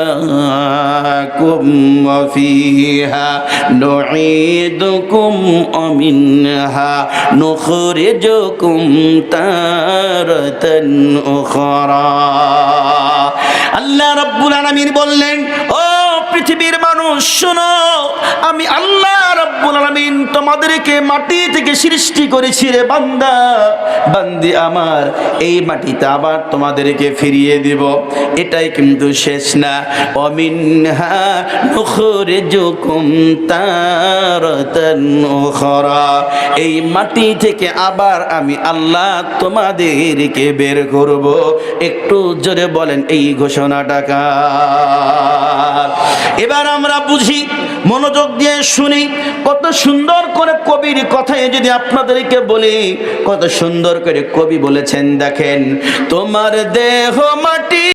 خلقناكم وفيها نعيدكم ومنها نخرجكم تارة أخرى আল্লাহ রাব্বুল আলামিন বললেন, ও পৃথিবীর মানুষ শোনো, আমি আল্লাহ রাব্বুল আলামিন তোমাদেরকে মাটি থেকে সৃষ্টি করেছি রে বান্দা বান্দি আমার। এই মাটিতে আবার তোমাদেরকে ফিরিয়ে দিব, এটাই কিন্তু শেষ না। ওয়ামিনহা নুখরিজুকুম তারাতান উখরা, এই মাটি থেকে আবার আমি আল্লাহ তোমাদেরকে বের করব। একটু জোরে বলেন এই ঘোষণাটা কার? এবার আমরা বুঝি, মনোযোগ দিয়ে শুনি, কত সুন্দর করে কবির কথায় যদি আপনাদেরকে বলি, কত সুন্দর করে কবি বলেছেন। দেখেন, তোমার দেহ